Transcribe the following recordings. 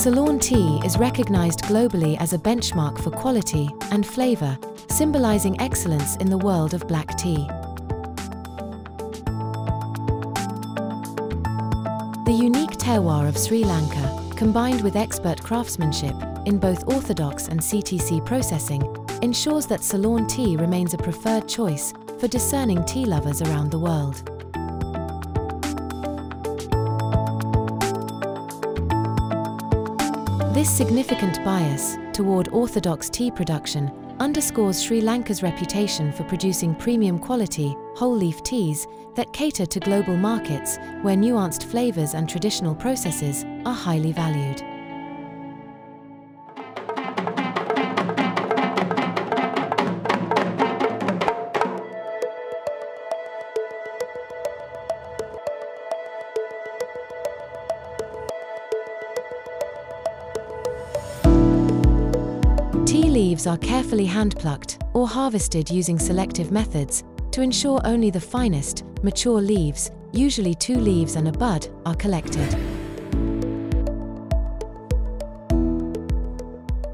Ceylon tea is recognized globally as a benchmark for quality and flavor, symbolizing excellence in the world of black tea. The unique terroir of Sri Lanka, combined with expert craftsmanship in both Orthodox and CTC processing, ensures that Ceylon tea remains a preferred choice for discerning tea lovers around the world. This significant bias toward Orthodox tea production underscores Sri Lanka's reputation for producing premium quality, whole-leaf teas that cater to global markets where nuanced flavors and traditional processes are highly valued. Tea leaves are carefully hand-plucked or harvested using selective methods to ensure only the finest, mature leaves, usually 2 leaves and a bud, are collected.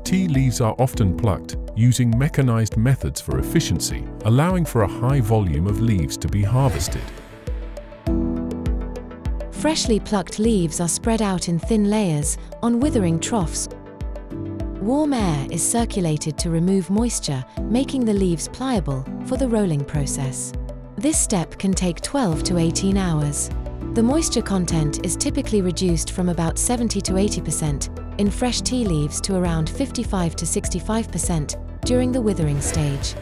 Tea leaves are often plucked using mechanized methods for efficiency, allowing for a high volume of leaves to be harvested. Freshly plucked leaves are spread out in thin layers on withering troughs. Warm air is circulated to remove moisture, making the leaves pliable for the rolling process. This step can take 12 to 18 hours. The moisture content is typically reduced from about 70 to 80% in fresh tea leaves to around 55 to 65% during the withering stage.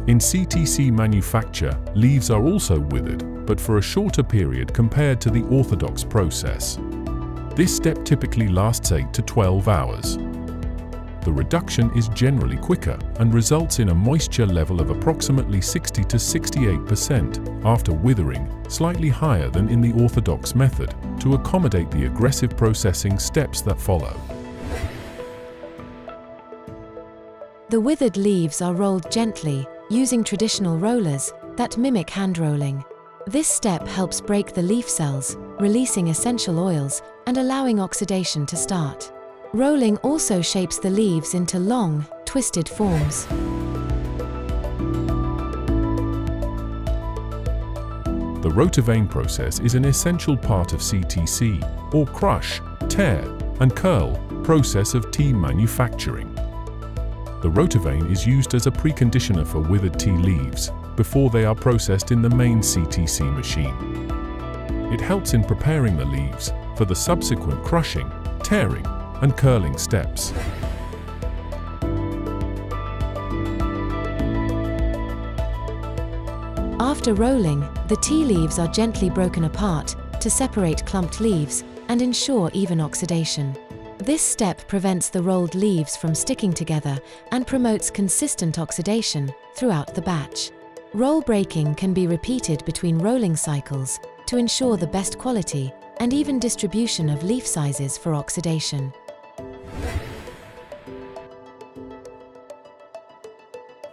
In CTC manufacture, leaves are also withered, but for a shorter period compared to the Orthodox process. This step typically lasts 8 to 12 hours. The reduction is generally quicker and results in a moisture level of approximately 60 to 68% after withering, slightly higher than in the Orthodox method, to accommodate the aggressive processing steps that follow. The withered leaves are rolled gently, using traditional rollers that mimic hand rolling. This step helps break the leaf cells, releasing essential oils and allowing oxidation to start. Rolling also shapes the leaves into long, twisted forms. The rotovane process is an essential part of CTC, or crush, tear, and curl process of tea manufacturing. The rotovane is used as a preconditioner for withered tea leaves before they are processed in the main CTC machine. It helps in preparing the leaves for the subsequent crushing, tearing, and curling steps. After rolling, the tea leaves are gently broken apart to separate clumped leaves and ensure even oxidation. This step prevents the rolled leaves from sticking together and promotes consistent oxidation throughout the batch. Roll breaking can be repeated between rolling cycles to ensure the best quality and even distribution of leaf sizes for oxidation.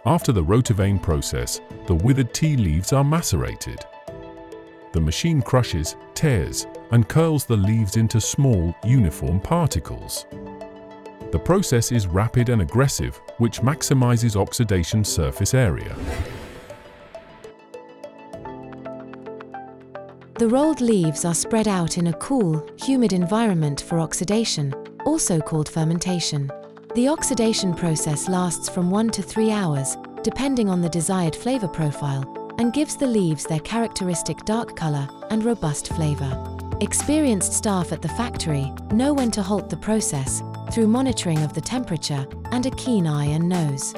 After the rotovane process, the withered tea leaves are macerated. The machine crushes, tears, and curls the leaves into small, uniform particles. The process is rapid and aggressive, which maximizes oxidation surface area. The rolled leaves are spread out in a cool, humid environment for oxidation, also called fermentation. The oxidation process lasts from 1 to 3 hours, depending on the desired flavor profile, and gives the leaves their characteristic dark color and robust flavor. Experienced staff at the factory know when to halt the process through monitoring of the temperature and a keen eye and nose.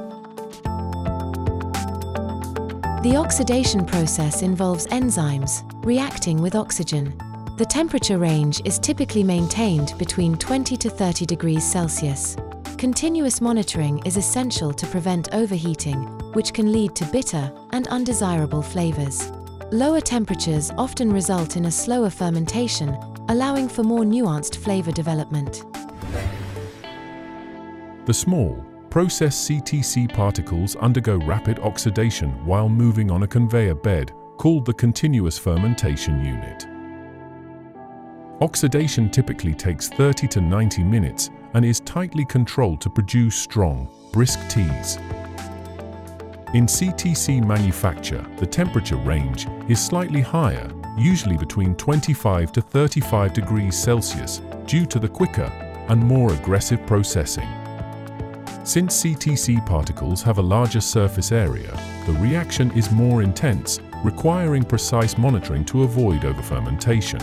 The oxidation process involves enzymes reacting with oxygen. The temperature range is typically maintained between 20 to 30 degrees Celsius. Continuous monitoring is essential to prevent overheating, which can lead to bitter and undesirable flavors. Lower temperatures often result in a slower fermentation, allowing for more nuanced flavor development. The small, processed CTC particles undergo rapid oxidation while moving on a conveyor bed called the continuous fermentation unit. Oxidation typically takes 30 to 90 minutes and is tightly controlled to produce strong, brisk teas. In CTC manufacture, the temperature range is slightly higher, usually between 25 to 35 degrees Celsius, due to the quicker and more aggressive processing. Since CTC particles have a larger surface area, the reaction is more intense, requiring precise monitoring to avoid overfermentation.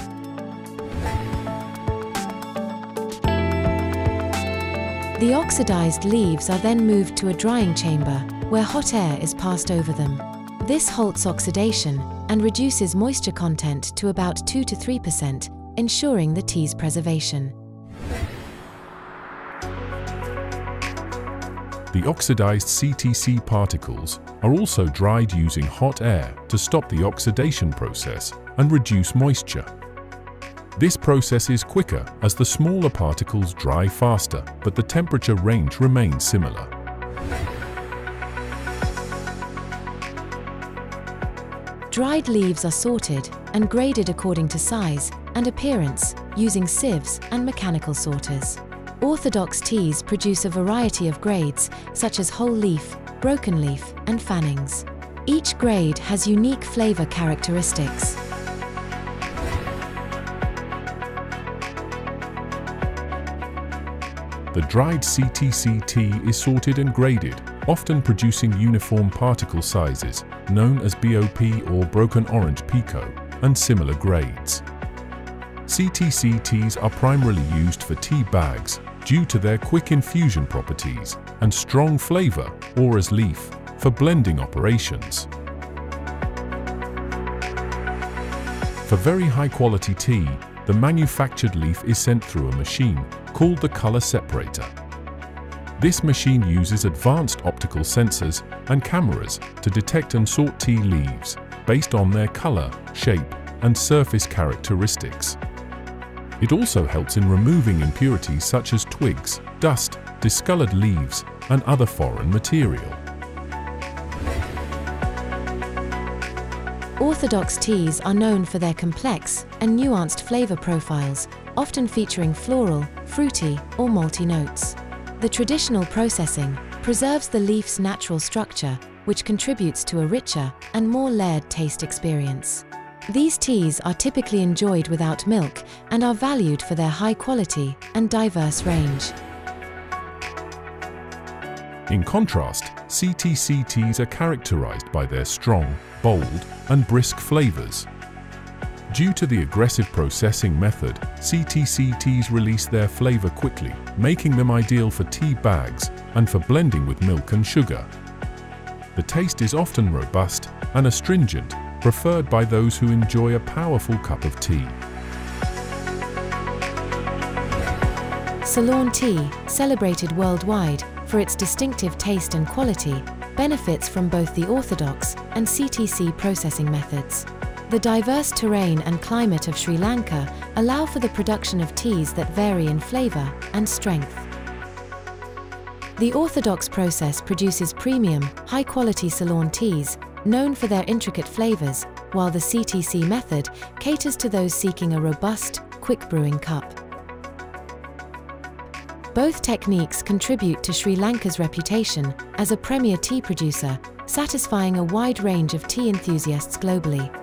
The oxidized leaves are then moved to a drying chamber, where hot air is passed over them. This halts oxidation and reduces moisture content to about 2 to 3%, ensuring the tea's preservation. The oxidized CTC particles are also dried using hot air to stop the oxidation process and reduce moisture. This process is quicker as the smaller particles dry faster, but the temperature range remains similar. Dried leaves are sorted and graded according to size and appearance using sieves and mechanical sorters. Orthodox teas produce a variety of grades, such as whole leaf, broken leaf, and fannings. Each grade has unique flavor characteristics. The dried CTC tea is sorted and graded, often producing uniform particle sizes, known as BOP or broken orange pico, and similar grades. CTC teas are primarily used for tea bags due to their quick infusion properties and strong flavor, or as leaf, for blending operations. For very high-quality tea, the manufactured leaf is sent through a machine called the color separator. This machine uses advanced optical sensors and cameras to detect and sort tea leaves based on their color, shape, and surface characteristics. It also helps in removing impurities such as twigs, dust, discolored leaves, and other foreign material. Orthodox teas are known for their complex and nuanced flavor profiles, often featuring floral, fruity, or malty notes. The traditional processing preserves the leaf's natural structure, which contributes to a richer and more layered taste experience. These teas are typically enjoyed without milk and are valued for their high quality and diverse range. In contrast, CTC teas are characterized by their strong, bold, and brisk flavors. Due to the aggressive processing method, CTC teas release their flavor quickly, making them ideal for tea bags and for blending with milk and sugar. The taste is often robust and astringent, preferred by those who enjoy a powerful cup of tea. Ceylon tea, celebrated worldwide for its distinctive taste and quality, benefits from both the Orthodox and CTC processing methods. The diverse terrain and climate of Sri Lanka allow for the production of teas that vary in flavor and strength. The Orthodox process produces premium, high-quality Ceylon teas, known for their intricate flavors, while the CTC method caters to those seeking a robust, quick brewing cup. Both techniques contribute to Sri Lanka's reputation as a premier tea producer, satisfying a wide range of tea enthusiasts globally.